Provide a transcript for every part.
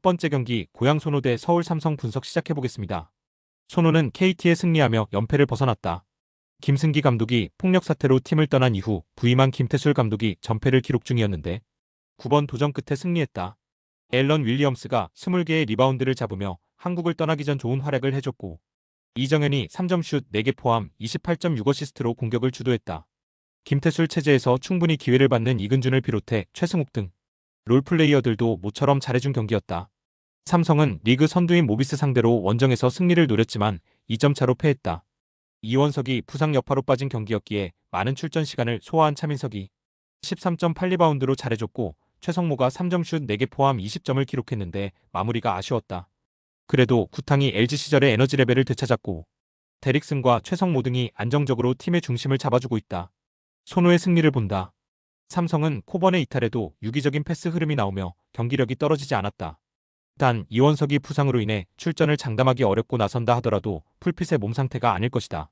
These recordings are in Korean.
번째 경기 고양 소노 대 서울 삼성 분석 시작해보겠습니다. 소노는 KT에 승리하며 연패를 벗어났다. 김승기 감독이 폭력 사태로 팀을 떠난 이후 부임한 김태술 감독이 전패를 기록 중이었는데 9번 도전 끝에 승리했다. 앨런 윌리엄스가 20개의 리바운드를 잡으며 한국을 떠나기 전 좋은 활약을 해줬고 이정현이 3점슛 4개 포함 28.6어시스트로 공격을 주도했다. 김태술 체제에서 충분히 기회를 받는 이근준을 비롯해 최승욱 등 롤플레이어들도 모처럼 잘해준 경기였다. 삼성은 리그 선두인 모비스 상대로 원정에서 승리를 노렸지만 2점 차로 패했다. 이원석이 부상 여파로 빠진 경기였기에 많은 출전 시간을 소화한 차민석이 13.8리바운드로 잘해줬고 최성모가 3점슛 4개 포함 20점을 기록했는데 마무리가 아쉬웠다. 그래도 구탕이 LG 시절의 에너지 레벨을 되찾았고 데릭슨과 최성모 등이 안정적으로 팀의 중심을 잡아주고 있다. 소노의 승리를 본다. 삼성은 코번의 이탈에도 유기적인 패스 흐름이 나오며 경기력이 떨어지지 않았다. 단 이원석이 부상으로 인해 출전을 장담하기 어렵고 나선다 하더라도 풀핏의 몸 상태가 아닐 것이다.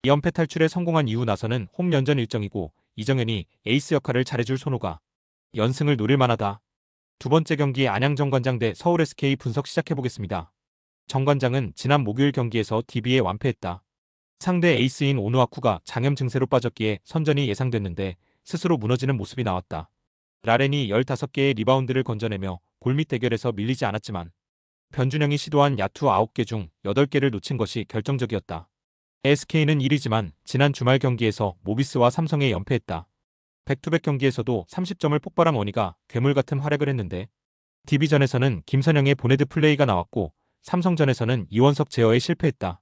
연패 탈출에 성공한 이후 나서는 홈 연전 일정이고 이정현이 에이스 역할을 잘해줄 소노가 연승을 노릴 만하다. 두 번째 경기 안양 정관장 대 서울 SK 분석 시작해보겠습니다. 정관장은 지난 목요일 경기에서 DB에 완패했다. 상대 에이스인 오누아쿠가 장염 증세로 빠졌기에 선전이 예상됐는데 스스로 무너지는 모습이 나왔다. 라렌이 15개의 리바운드를 건져내며 골밑 대결에서 밀리지 않았지만 변준영이 시도한 야투 9개 중 8개를 놓친 것이 결정적이었다. SK는 1위지만 지난 주말 경기에서 모비스와 삼성에 연패했다. 백투백 경기에서도 30점을 폭발한 원희가 괴물같은 활약을 했는데 DB전에서는 김선영의 보네드 플레이가 나왔고 삼성전에서는 이원석 제어에 실패했다.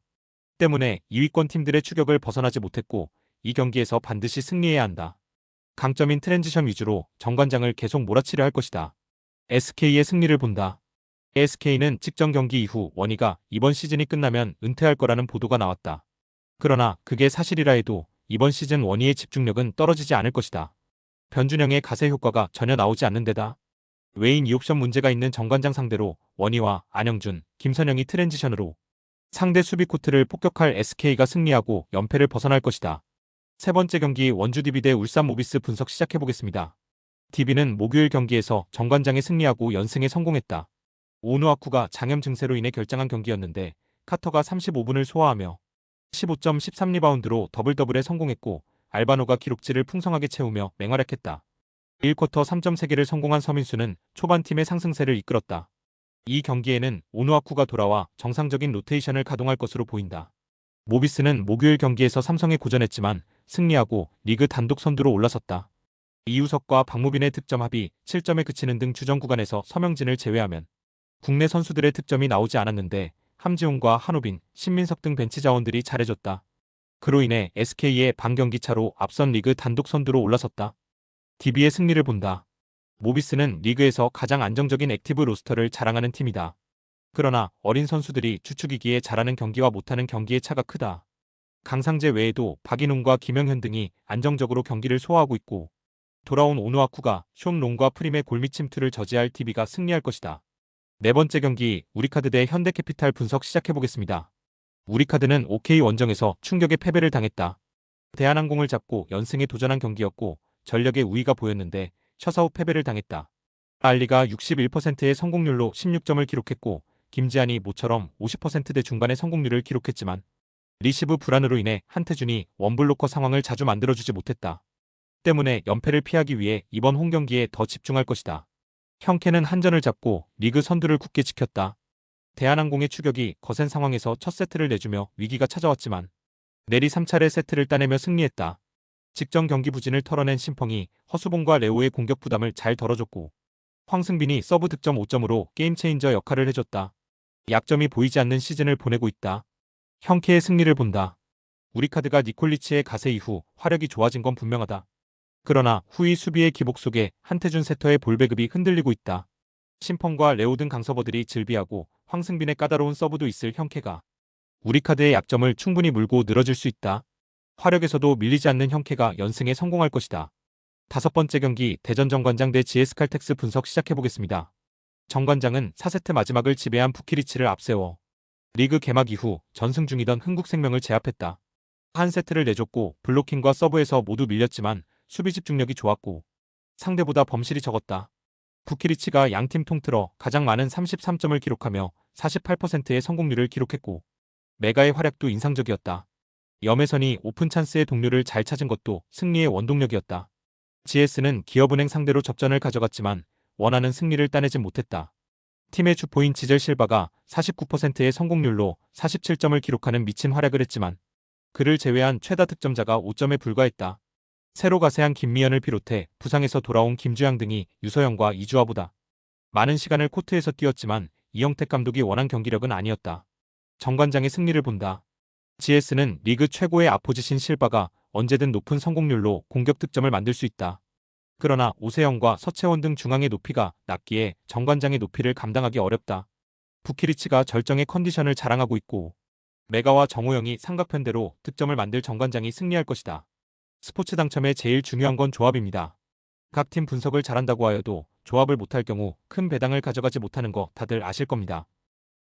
때문에 2위권 팀들의 추격을 벗어나지 못했고 이 경기에서 반드시 승리해야 한다. 강점인 트랜지션 위주로 정관장을 계속 몰아치려 할 것이다. SK의 승리를 본다. SK는 직전 경기 이후 원희가 이번 시즌이 끝나면 은퇴할 거라는 보도가 나왔다. 그러나 그게 사실이라 해도 이번 시즌 원희의 집중력은 떨어지지 않을 것이다. 변준영의 가세 효과가 전혀 나오지 않는 데다 외인 2옵션 문제가 있는 정관장 상대로 원희와 안영준, 김선영이 트랜지션으로 상대 수비 코트를 폭격할 SK가 승리하고 연패를 벗어날 것이다. 세 번째 경기 원주 DB 대 울산 모비스 분석 시작해보겠습니다. DB는 목요일 경기에서 정관장에 승리하고 연승에 성공했다. 오누아쿠가 장염 증세로 인해 결장한 경기였는데 카터가 35분을 소화하며 15.13리바운드로 더블더블에 성공했고 알바노가 기록지를 풍성하게 채우며 맹활약했다. 1쿼터 3.3개를 성공한 서민수는 초반 팀의 상승세를 이끌었다. 이 경기에는 오누아쿠가 돌아와 정상적인 로테이션을 가동할 것으로 보인다. 모비스는 목요일 경기에서 삼성에 고전했지만 승리하고 리그 단독 선두로 올라섰다. 이우석과 박무빈의 득점 합이 7점에 그치는 등 주전 구간에서 서명진을 제외하면 국내 선수들의 득점이 나오지 않았는데 함지훈과 한우빈, 신민석 등 벤치 자원들이 잘해줬다. 그로 인해 SK의 반경기 차로 앞선 리그 단독 선두로 올라섰다. DB의 승리를 본다. 모비스는 리그에서 가장 안정적인 액티브 로스터를 자랑하는 팀이다. 그러나 어린 선수들이 주축이기에 잘하는 경기와 못하는 경기의 차가 크다. 강상재 외에도 박인웅과 김영현 등이 안정적으로 경기를 소화하고 있고 돌아온 오누아쿠가 숀롱과 프림의 골밑 침투를 저지할 DB가 승리할 것이다. 네 번째 경기 우리카드 대 현대캐피탈 분석 시작해보겠습니다. 우리카드는 OK 원정에서 충격의 패배를 당했다. 대한항공을 잡고 연승에 도전한 경기였고 전력의 우위가 보였는데 셔사후 패배를 당했다. 알리가 61%의 성공률로 16점을 기록했고 김지한이 모처럼 50%대 중반의 성공률을 기록했지만 리시브 불안으로 인해 한태준이 원블로커 상황을 자주 만들어주지 못했다. 때문에 연패를 피하기 위해 이번 홈경기에 더 집중할 것이다. 형캐는 한전을 잡고 리그 선두를 굳게 지켰다. 대한항공의 추격이 거센 상황에서 첫 세트를 내주며 위기가 찾아왔지만 내리 3차례 세트를 따내며 승리했다. 직전 경기 부진을 털어낸 심펑이 허수봉과 레오의 공격 부담을 잘 덜어줬고 황승빈이 서브 득점 5점으로 게임체인저 역할을 해줬다. 약점이 보이지 않는 시즌을 보내고 있다. 형캐의 승리를 본다. 우리카드가 니콜리치의 가세 이후 화력이 좋아진 건 분명하다. 그러나 후위 수비의 기복 속에 한태준 세터의 볼 배급이 흔들리고 있다. 심펑과 레오 등 강서버들이 즐비하고 황승빈의 까다로운 서브도 있을 형캐가 우리카드의 약점을 충분히 물고 늘어질 수 있다. 화력에서도 밀리지 않는 형캐가 연승에 성공할 것이다. 다섯 번째 경기 대전 정관장 대 GS칼텍스 분석 시작해보겠습니다. 정관장은 4세트 마지막을 지배한 부키리치를 앞세워 리그 개막 이후 전승 중이던 흥국생명을 제압했다. 한 세트를 내줬고 블로킹과 서브에서 모두 밀렸지만 수비 집중력이 좋았고 상대보다 범실이 적었다. 부키리치가 양팀 통틀어 가장 많은 33점을 기록하며 48%의 성공률을 기록했고 메가의 활약도 인상적이었다. 염혜선이 오픈 찬스의 동료를 잘 찾은 것도 승리의 원동력이었다. GS는 기업은행 상대로 접전을 가져갔지만 원하는 승리를 따내지 못했다. 팀의 주포인 지젤 실바가 49%의 성공률로 47점을 기록하는 미친 활약을 했지만 그를 제외한 최다 득점자가 5점에 불과했다. 새로 가세한 김미연을 비롯해 부상에서 돌아온 김주양 등이 유서영과 이주아보다 많은 시간을 코트에서 뛰었지만 이영택 감독이 원한 경기력은 아니었다. 정관장의 승리를 본다. GS는 리그 최고의 아포지신 실바가 언제든 높은 성공률로 공격 득점을 만들 수 있다. 그러나 오세영과 서채원 등 중앙의 높이가 낮기에 정관장의 높이를 감당하기 어렵다. 부키리치가 절정의 컨디션을 자랑하고 있고 메가와 정호영이 삼각편대로 득점을 만들 정관장이 승리할 것이다. 스포츠 당첨에 제일 중요한 건 조합입니다. 각 팀 분석을 잘한다고 하여도 조합을 못할 경우 큰 배당을 가져가지 못하는 거 다들 아실 겁니다.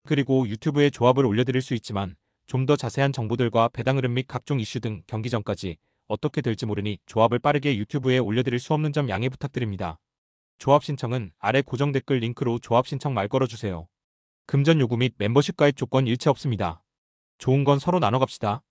그리고 유튜브에 조합을 올려드릴 수 있지만 좀 더 자세한 정보들과 배당 흐름 및 각종 이슈 등 경기 전까지 어떻게 될지 모르니 조합을 빠르게 유튜브에 올려드릴 수 없는 점 양해 부탁드립니다. 조합 신청은 아래 고정 댓글 링크로 조합 신청 말 걸어주세요. 금전 요구 및 멤버십 가입 조건 일체 없습니다. 좋은 건 서로 나눠 갑시다.